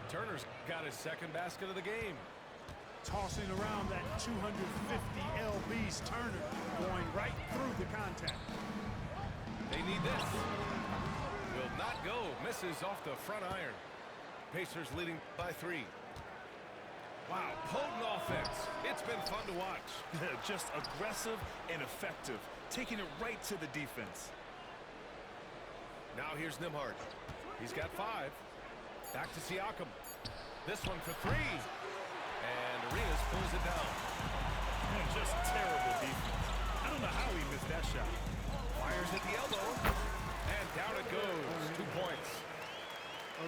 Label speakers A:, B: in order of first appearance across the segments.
A: Turner's got his second basket of the game.
B: Tossing around that 250 lbs. Turner going right through the contact.
A: They need this. Will not go. Misses off the front iron. Pacers leading by 3. Wow, potent offense. It's been fun to watch.
C: Just aggressive and effective, taking it right to the defense.
A: Now here's Nembhard. He's got 5. Back to Siakam. This one for 3. And Arenas pulls it down.
C: Just terrible defense. I don't know how he missed that shot.
A: Fires at the elbow. And down it goes. 2 points.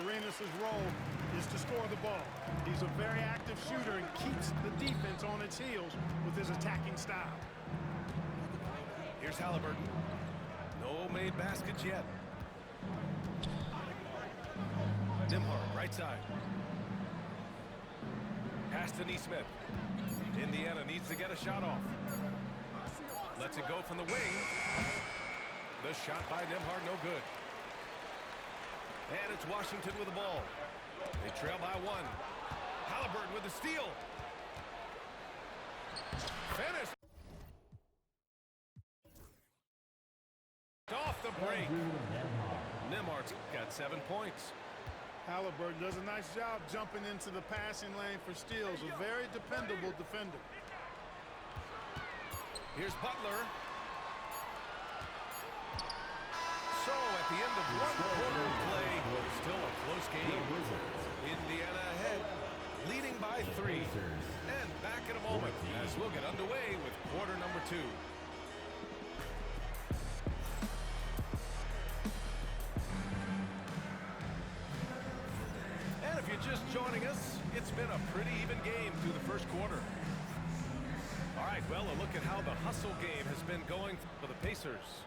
B: Arenas' role is to score the ball. He's a very active shooter and keeps the defense on its heels with his attacking style.
A: Here's Halliburton. No made baskets yet. Nembhard, right side. Pass to Nesmith. Indiana needs to get a shot off. Lets it go from the wing. The shot by Nembhard, no good. And it's Washington with the ball. They trail by 1. Halliburton with the steal. Finished. Off the break. Nembhard's got 7 points.
B: Halliburton does a nice job jumping into the passing lane for steals. A very dependable defender.
A: Here's Butler. So at the end of 1 quarter of play, still a close game. Indiana ahead, leading by 3. And back in a moment as we'll get underway with quarter number 2. And if you're just joining us, it's been a pretty even game through the first quarter. All right, well, a look at how the hustle game has been going for the Pacers.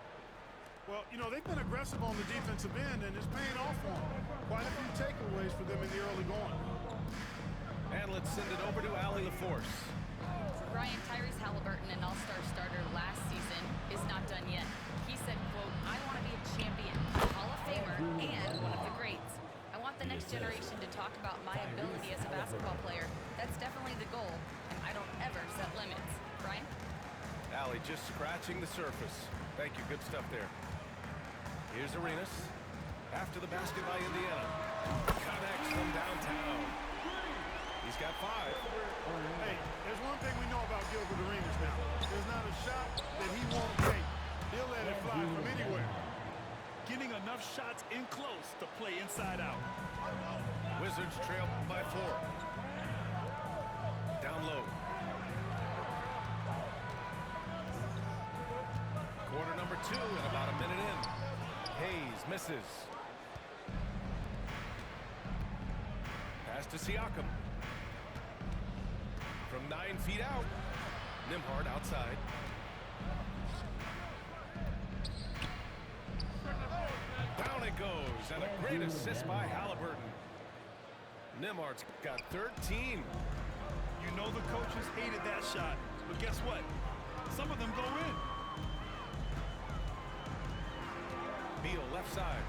B: Well, you know, they've been aggressive on the defensive end, and it's paying off for them. Quite a few takeaways for them in the early going.
A: And let's send it over to Allie LaForce.
D: Brian, Tyrese Halliburton, an all-star starter last season, is not done yet. He said, quote, "I want to be a champion, a Hall of Famer, and one of the greats. I want the next generation to talk about my ability as a basketball player. That's definitely the goal, and I don't ever set limits." Brian?
A: Allie just scratching the surface. Thank you. Good stuff there. Here's Arenas. After the basket by Indiana. Connects from downtown. He's got 5.
B: Hey, there's one thing we know about Gilbert Arenas now. There's not a shot that he won't take. He'll let it fly from anywhere.
C: Getting enough shots in close to play inside out.
A: Wizards trail by 4. Down low. Quarter number 2 and about a minute in. Hayes misses. Pass to Siakam. From 9 feet out. Nembhard outside. Down it goes, and a great assist by Halliburton. Nembhard's got 13.
C: You know the coaches hated that shot, but guess what? Some of them go in.
A: Beal left side.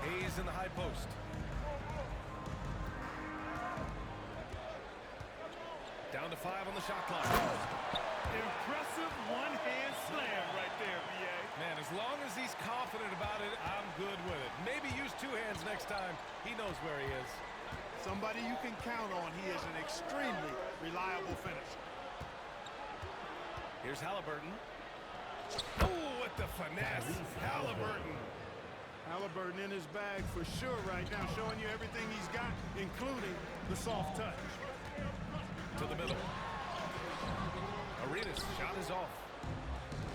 A: Hayes in the high post. Down to 5 on the shot clock.
C: Impressive one-hand slam right there, B.A.
A: Man, as long as he's confident about it, I'm good with it. Maybe use 2 hands next time. He knows where he is.
B: Somebody you can count on. He is an extremely reliable finisher.
A: Here's Halliburton. Oh, with the finesse. Halliburton.
B: Halliburton in his bag for sure right now, showing you everything he's got, including the soft touch.
A: To the middle. Arenas' shot is off.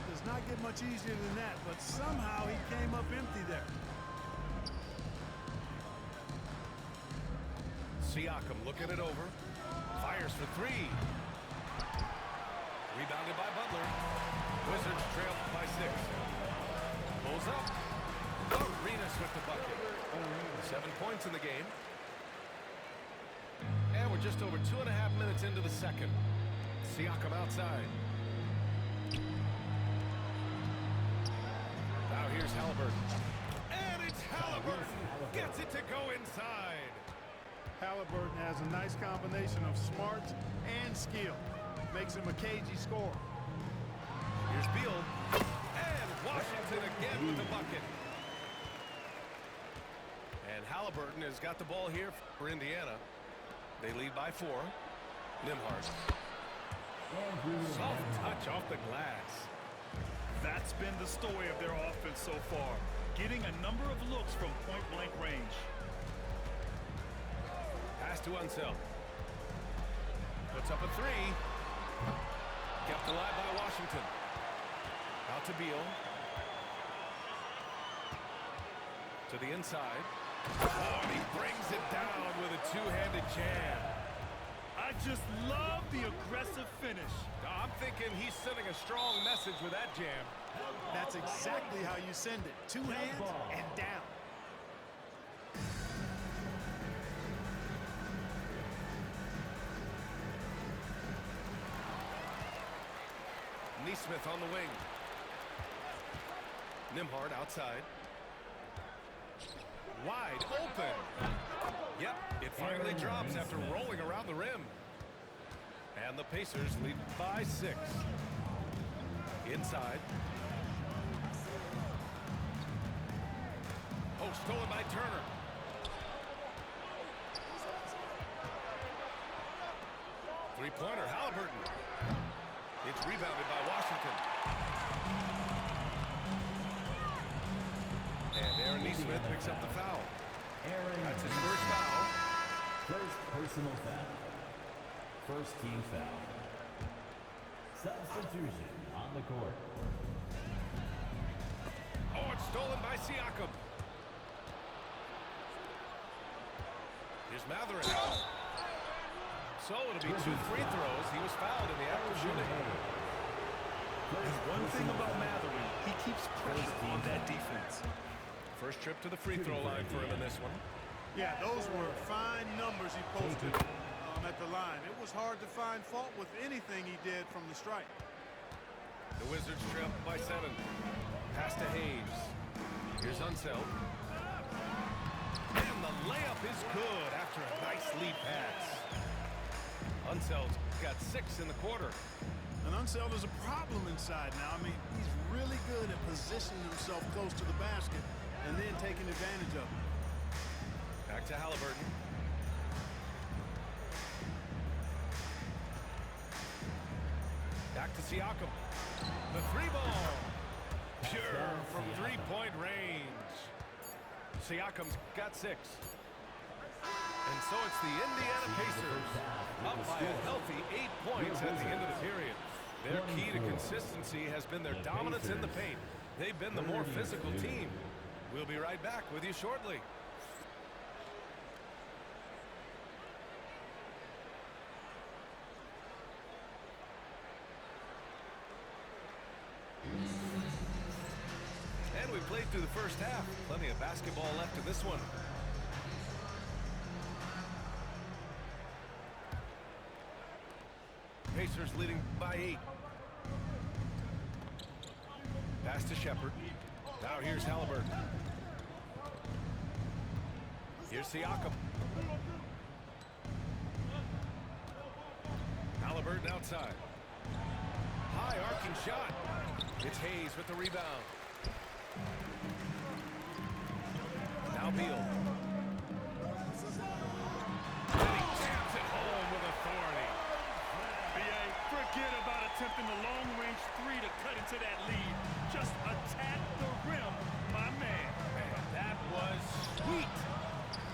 B: Does not get much easier than that, but somehow he came up empty there.
A: Siakam looking it over. Fires for 3. Rebounded by Butler. Wizards trail by 6. Pulls up. Arenas with the bucket. 7 points in the game. And we're just over 2.5 minutes into the second. Siakam outside. Now here's Halliburton. And it's Halliburton. Gets it to go inside.
B: Halliburton has a nice combination of smarts and skill. Makes him a cagey scorer.
A: Here's Beal. And Washington again with the bucket. And Halliburton has got the ball here for Indiana. They lead by 4. Nembhard. Soft touch off the glass.
C: That's been the story of their offense so far. Getting a number of looks from point-blank range.
A: Pass to Unseld. Puts up a 3. Kept alive by Washington. Out to Beal. To the inside. Oh, and he brings it down with a two-handed jam.
C: I just love the aggressive finish.
A: I'm thinking he's sending a strong message with that jam.
B: That's exactly how you send it. 2 hands and down.
A: Neesmith on the wing. Nembhard outside. Wide open. Yep, it finally drops after rolling around the rim. And the Pacers lead by 6. Inside. Oh, stolen by Turner. Three-pointer, Halliburton. It's rebounded by Washington. And Aaron Neesmith picks up the foul. That's his first foul.
E: First personal foul. First team foul. Substitution on the court.
A: Oh, it's stolen by Siakam. Here's Matherin. So it'll be 2 free throws. He was fouled in the act of shooting.
C: There's one thing about Matherin. He keeps pressure on that defense.
A: First trip to the free throw line for him in this one.
B: Yeah, those were fine numbers he posted at the line. It was hard to find fault with anything he did from the stripe.
A: The Wizards trip by 7. Pass to Hayes. Here's Unseld. And the layup is good after a nice lead pass. Unseld's got 6 in the quarter.
B: And Unseld is a problem inside now. I mean, he's really good at positioning himself close to the basket and then taking advantage of it.
A: Back to Halliburton. Back to Siakam. The 3-ball. Pure from 3-point range. Siakam's got 6. And so it's the Indiana Pacers up by a healthy 8 points at the end of the period. Their key to consistency has been their dominance in the paint. They've been the more physical team. We'll be right back with you shortly. And we played through the first half. Plenty of basketball left in this one. Pacers leading by 8. Pass to Shepherd. Now here's Halliburton. Here's Siakam. Halliburton outside. High arcing shot. It's Hayes with the rebound. Now Beal. And he jams it home with authority.
C: B.A., forget about attempting the long-range 3 to cut into that lead. Just attack the rim, my man.
A: Man, that was sweet.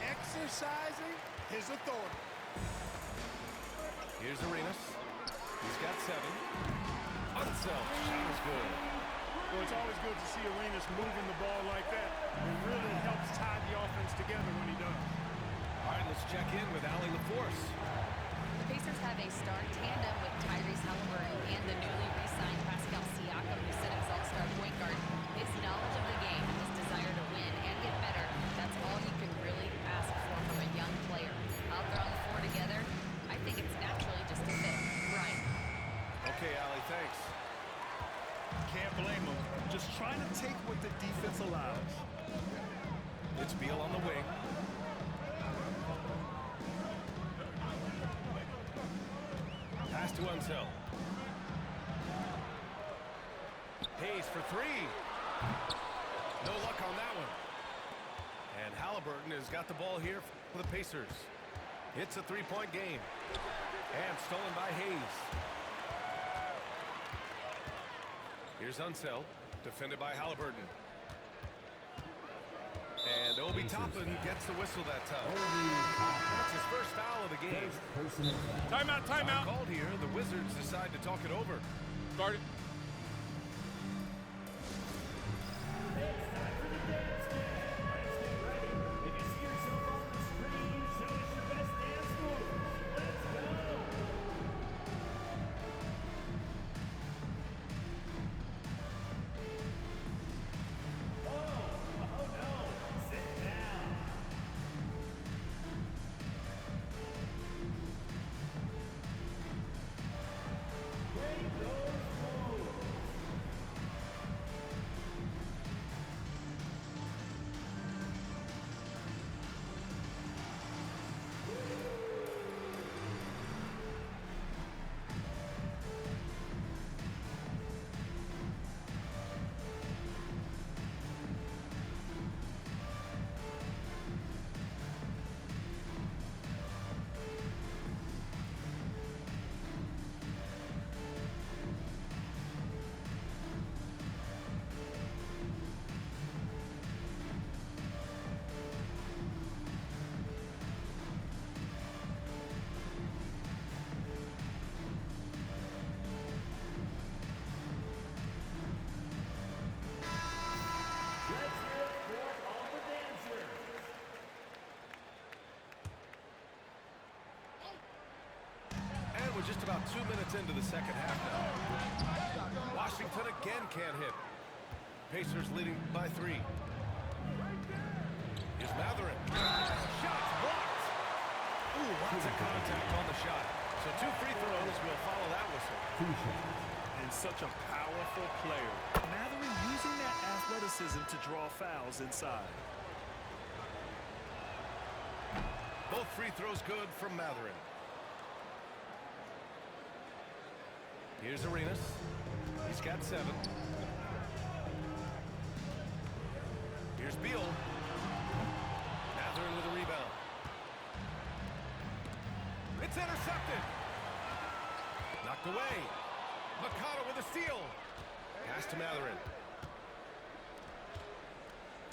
B: Exercising his authority.
A: Here's Arenas. He's got 7. Unseld. Shot is good.
B: Well, it's always good to see Arenas moving the ball like that. It really helps tie the offense together when he does.
A: All right, let's check in with Allie LaForce.
D: The Pacers have a star tandem with Tyrese Halliburton and the newly re-signed Pascal Siakam, who set his all-star point guard. His knowledge of the game and his desire to win and get better, that's all you can really ask for from a young player. Out there on the floor together, I think it's naturally just a fit. Right.
A: Okay, Allie, thanks.
C: Can't blame him. Just trying to take what the defense allows.
A: It's Beal on the wing. to Unseld. Hayes for three. No luck on that one. And Halliburton has got the ball here for the Pacers. It's a three-point game. And stolen by Hayes. Here's Unseld, defended by Halliburton. And Obi Toppin gets the whistle that time. That's his first foul of the game.
C: Timeout, timeout.
A: Called here, the Wizards decide to talk it over.
C: Guard it.
A: We're just about 2 minutes into the second half now. Washington again can't hit. Pacers leading by 3. Here's Matherin. Shot's blocked. Ooh, lots of contact on the shot. So 2 free throws will follow that whistle.
C: And such a powerful player. Matherin using that athleticism to draw fouls inside.
A: Both free throws good from Matherin. Here's Arenas. He's got 7. Here's Beal. Matherin with a rebound. It's intercepted. Knocked away. Makata with a steal. Pass to Matherin.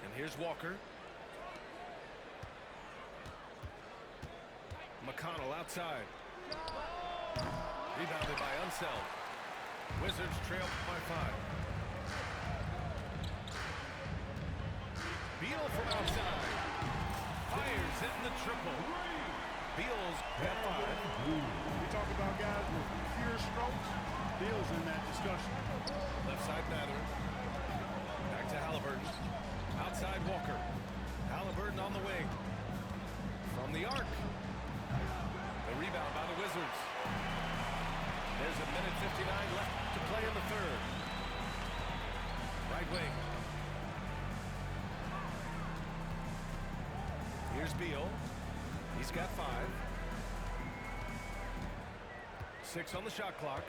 A: And here's Walker. McConnell outside. Rebounded by Unseld. Wizards trail by 5. Beal from outside. Fires hitting the triple. Beal's got 5.
B: We talk about guys with pure strokes. Beal's in that discussion.
A: Left side Matherin. Back to Halliburton. Outside Walker. Halliburton on the wing. From the arc. The rebound by the Wizards. There's a minute 59 left to play in the third. Right wing. Here's Beal. He's got 5. 6 on the shot clock.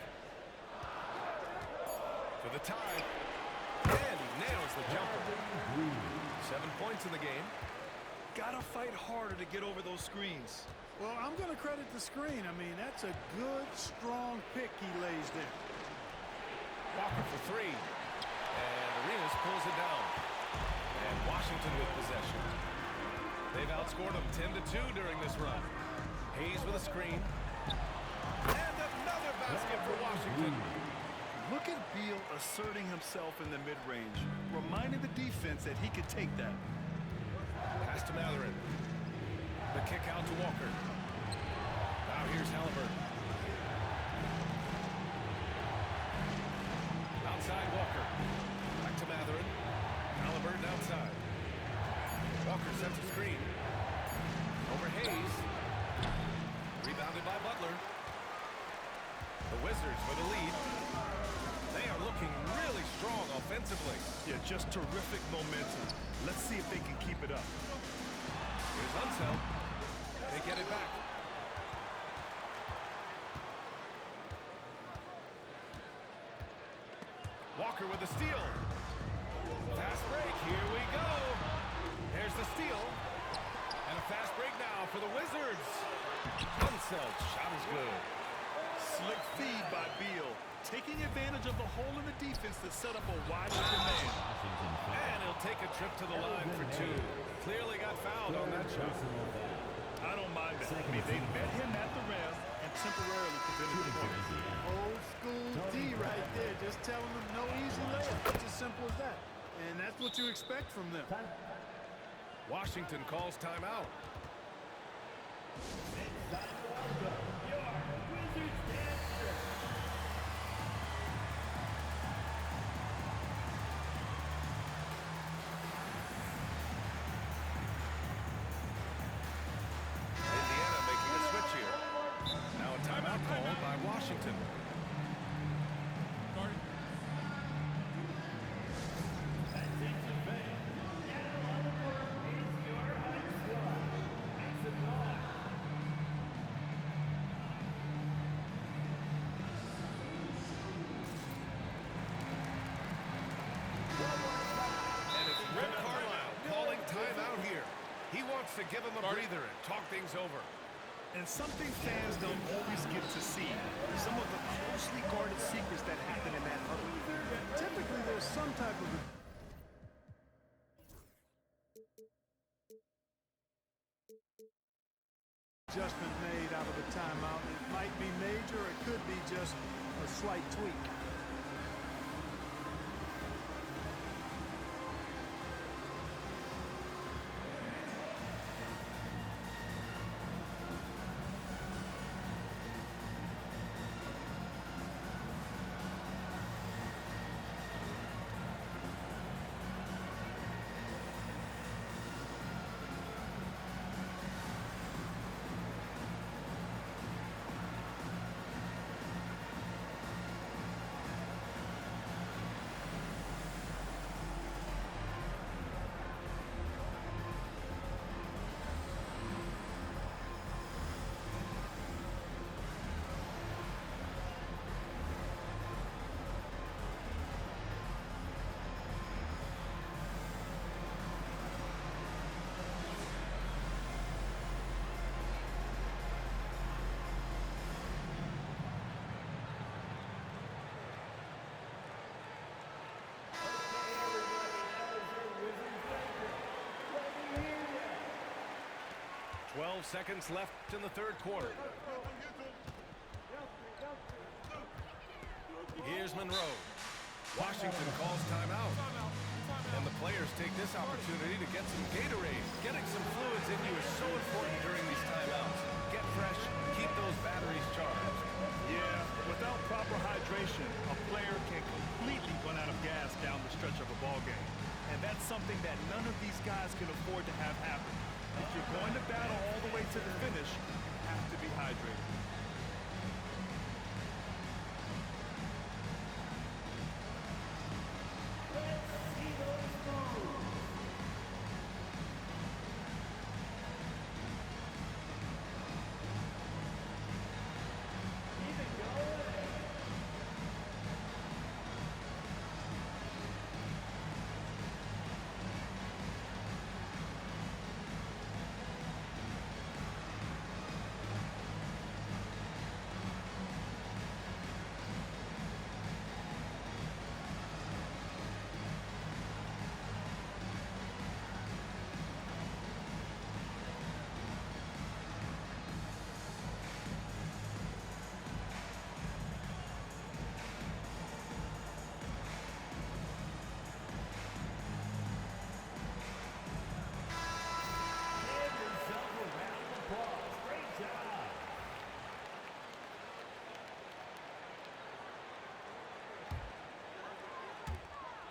A: For the tie. And he nails the jumper. 7 points in the game.
C: Gotta fight harder to get over those screens.
B: Well, I'm going to credit the screen. I mean, that's a good, strong pick he lays there.
A: Walker for 3. And Arenas pulls it down. And Washington with possession. They've outscored them 10-2 during this run. Hayes with a screen. And another basket for Washington.
C: Look at Beal asserting himself in the mid-range, reminding the defense that he could take that.
A: Pass to Matherin. The kick out to Walker. Now here's Halliburton. Outside Walker. Back to Matherin. Halliburton outside. Walker sets a screen. Over Hayes. Rebounded by Butler. The Wizards with the lead. They are looking really strong offensively.
C: Yeah, just terrific momentum. Let's see if they can keep it up.
A: Here's Unseld. They get it back. Booker with a steal. Fast break, here we go. There's the steal. And a fast break now for the Wizards. Unseld, shot is good.
C: Slick feed by Beal, taking advantage of the hole in the defense to set up a wide open man.
A: And he'll take a trip to the line for two. Clearly got fouled on that shot.
C: I don't mind that. I mean, they met him at the rim and temporarily prevented the point.
B: Old school D right there, just telling them no easy layup. It's as simple as that. And that's what you expect from them.
A: Washington calls timeout. Indiana making a switch here. Now a timeout called by Washington. To give him a breather and talk things over.
C: And something fans don't always get to see, some of the closely guarded secrets that happen in that huddle.
B: Typically, there's some type of adjustment made out of the timeout. It might be major, or it could be just a slight tweak.
A: Seconds left in the third quarter. Here's Monroe. Washington calls timeout. And the players take this opportunity to get some Gatorade. Getting some fluids in you is so important during these timeouts. Get fresh, keep those batteries charged.
C: Yeah, without proper hydration, a player can completely run out of gas down the stretch of a ball game. And that's something that none of these guys can afford to have happen. If you're going to battle all the way to the finish, you have to be hydrated.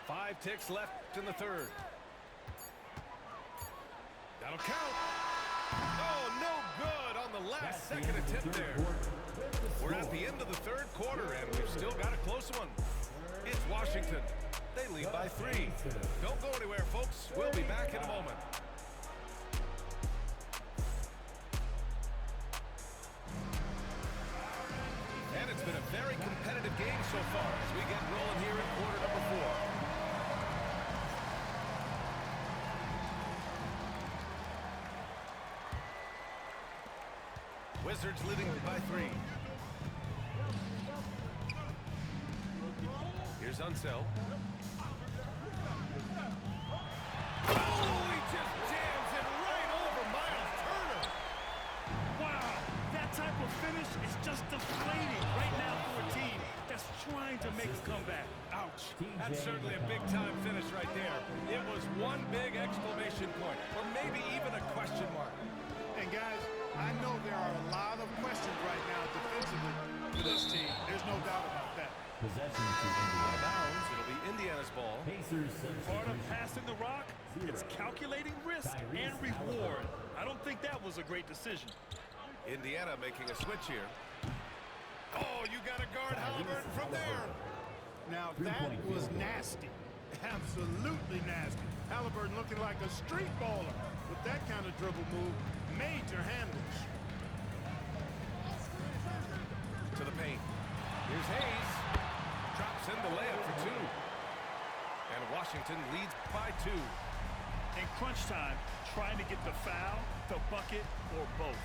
A: Five ticks left in the third. That'll count. Oh, no good on the last second attempt there. We're at the end of the third quarter, and we've still got a close one. It's Washington. They lead by 3. Don't go anywhere, folks. We'll be back in a moment. And it's been a very competitive game so far as we get rolling here in quarter number 4. Wizards leading by 3. Here's Unseld. Oh, he just jams it right over Miles Turner.
C: Wow, that type of finish is just deflating right now for a team that's trying to make a comeback.
A: Ouch. That's certainly a big-time finish right there. It was one big exclamation point, or maybe even a question mark.
B: And guys, I know there are a lot of questions right now defensively for this team. There's no doubt about that.
E: Possession to
A: Out of
E: Indiana.
A: bounds, it'll be Indiana's ball.
E: Pacers
C: Part of
E: substitution.
C: passing the rock, it's calculating risk and reward. I don't think that was a great decision.
A: Indiana making a switch here. Oh, you got to guard Halliburton from there.
B: Now that was nasty. Absolutely nasty. Halliburton looking like a street baller with that kind of dribble move. Major handles.
A: To the paint. Here's Hayes. Drops in the layup for 2. And Washington leads by 2.
C: In crunch time, trying to get the foul, the bucket, or both.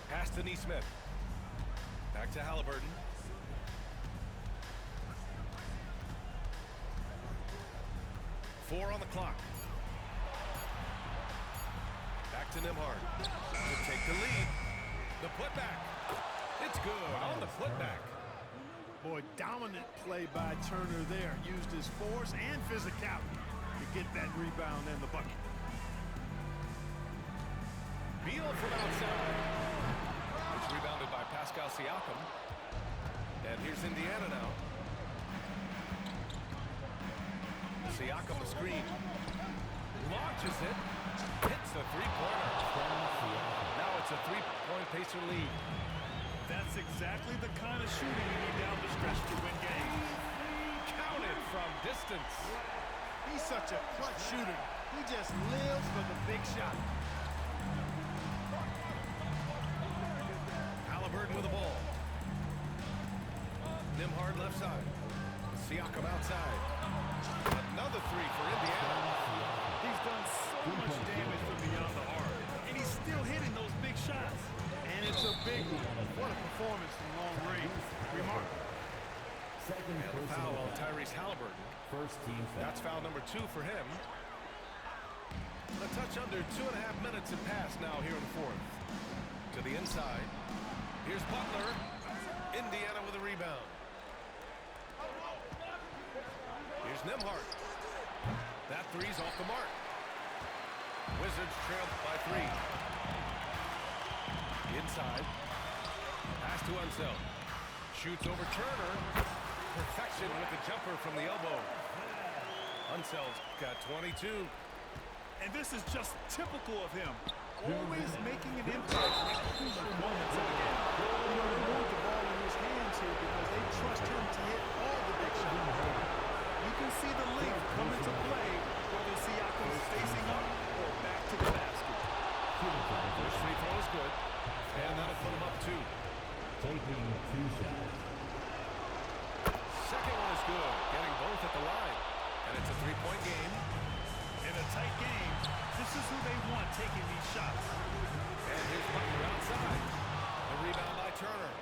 A: Pass to Neesmith. Back to Halliburton. Four on the clock. Back to Nembhard to take the lead. The putback. It's good on the putback.
B: Boy, dominant play by Turner there. Used his force and physicality to get that rebound and the bucket.
A: Beal from outside. It's rebounded by Pascal Siakam. And here's Indiana now. Siakam the screen. Launches it. Hits the three-pointer. Now it's a three-point Pacer lead.
C: That's exactly the kind of shooting you need down the stretch to win games.
A: Counted from distance.
B: He's such a clutch shooter. He just lives for the big shot.
A: Halliburton with the ball. Nembhard left side. Siakam outside. Another three for Indiana.
C: He's done so much damage from beyond the arc, and he's still hitting those big shots.
B: And it's a big one. What a performance from long range. Remarkable.
E: Second
A: And a
E: personal
A: foul on
E: foul.
A: Tyrese Halliburton.
E: First team foul.
A: That's foul number 2 for him. A touch under 2.5 minutes have passed now here in the fourth. To the inside. Here's Butler. Indiana with a rebound. Here's Nembhard. That three's off the mark. Wizards trail by 3. Inside. Pass to Unseld. Shoots over Turner. Perfection with the jumper from the elbow. Unseld's got 22.
C: And this is just typical of him. Always making an impact in crucial moments of the game.
B: You know, they want the ball in his hands here because they trust him to hit all the big shots.
C: You can see the length come into play, whether Siakam is facing up or back to the basket.
A: First free throw is good. And that'll put him up 2.
E: Taking 2 shots.
A: Second one is good. Getting both at the line. And it's a 3-point game.
C: In a tight game, this is who they want taking these shots.
A: And here's Butler outside. The rebound by Turner.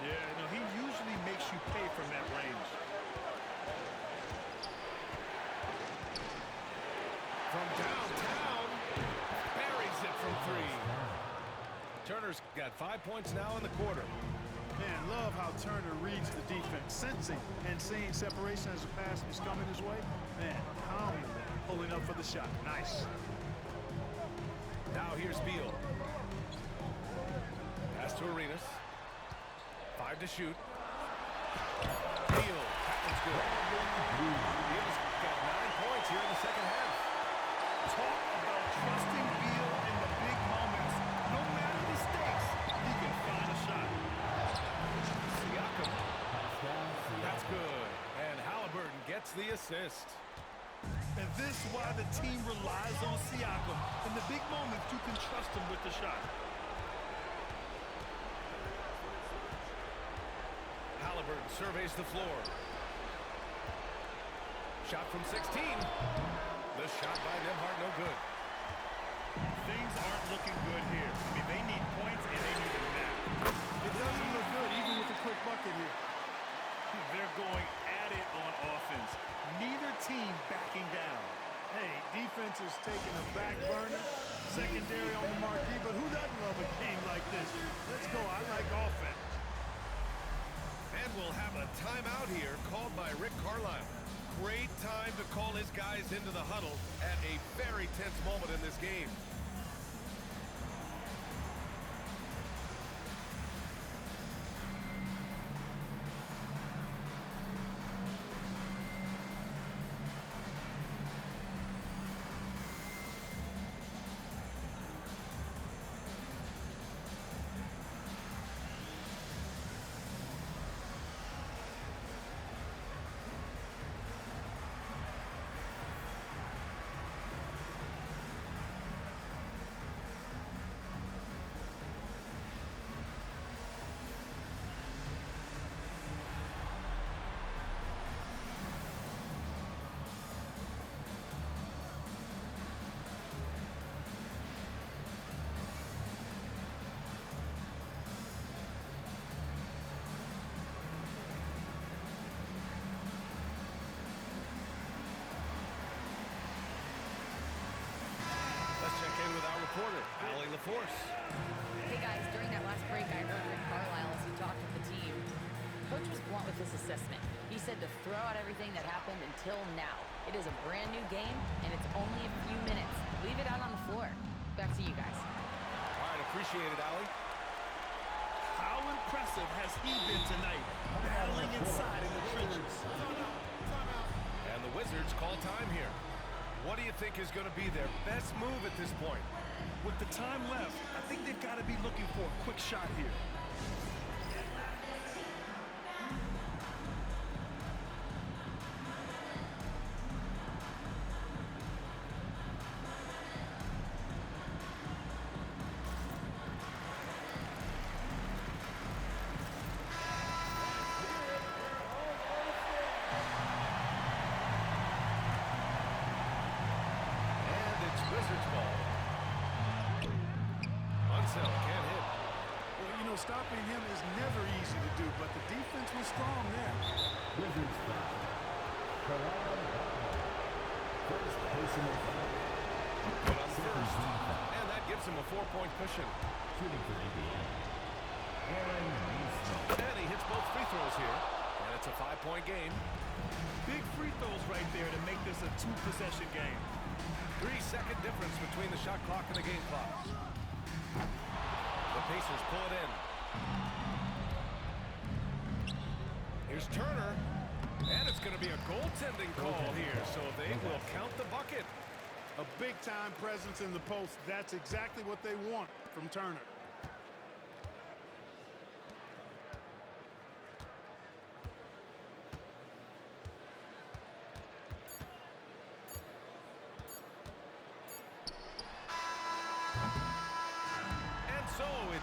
C: Yeah, no, he usually makes you pay from that range.
A: From downtown. Buries it from 3. Turner's got 5 points now in the quarter.
B: Man, love how Turner reads the defense, sensing and seeing separation as the pass is coming his way. Man, calmly pulling up for the shot. Nice.
A: Now here's Beal. Pass to Arenas. 5 to shoot. Beal. That one's good. Beal's got 9 points here in the second half.
C: Talk about trusting Beal in the big moments. No matter the stakes, he can find a shot.
A: Siakam.
E: Pascal
A: That's
E: Siakam.
A: good. And Halliburton gets the assist.
C: And this is why the team relies on Siakam. In the big moments, you can trust him with the shot.
A: Halliburton surveys the floor. Shot from 16. The shot by Nembhard, no good.
C: Things
B: back burner, secondary on the marquee, but who doesn't love a game like this? Let's go. I like offense.
A: And we'll have a timeout here called by Rick Carlisle. Great time to call his guys into the huddle at a very tense moment in this game. Reporter, Allie LaForce.
D: Hey guys, during that last break, I heard Rick Carlisle as he talked with the team. Coach was blunt with his assessment. He said to throw out everything that happened until now. It is a brand new game, and it's only a few minutes. Leave it out on the floor. Back to you guys.
A: All right, appreciate it, Allie.
C: How impressive has he been tonight, battling inside in the trenches?
A: And the Wizards call time here. What do you think is going to be their best move at this point?
C: With the time left, I think they've got to be looking for a quick shot here.
B: Stopping him is never easy to do, but the defense was strong there.
E: Wizards foul. First personal foul.
A: Good on first. And that gives him a 4-point cushion.
E: Shooting for Indiana.
A: And he hits both free throws here. And it's a 5-point game.
C: Big free throws right there to make this a 2-possession game.
A: 3-second difference between the shot clock and the game clock. The Pacers pull it in. Here's Turner. And it's going to be a goaltending call here, so they will count the bucket.
B: A big-time presence in the post. That's exactly what they want from Turner.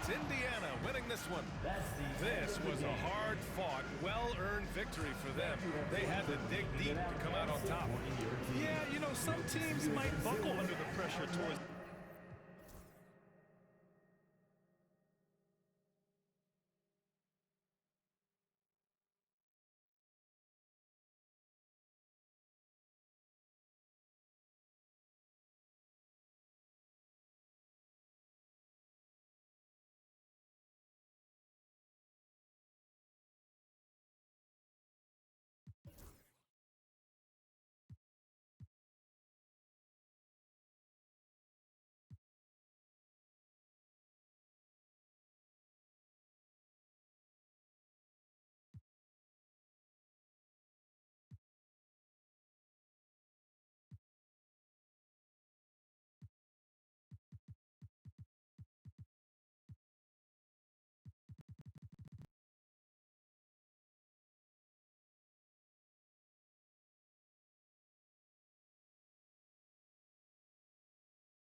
A: It's Indiana winning this one. This was a hard-fought, well-earned victory for them. They had to dig deep to come out on top.
C: Yeah, you know, some teams might buckle under the pressure towards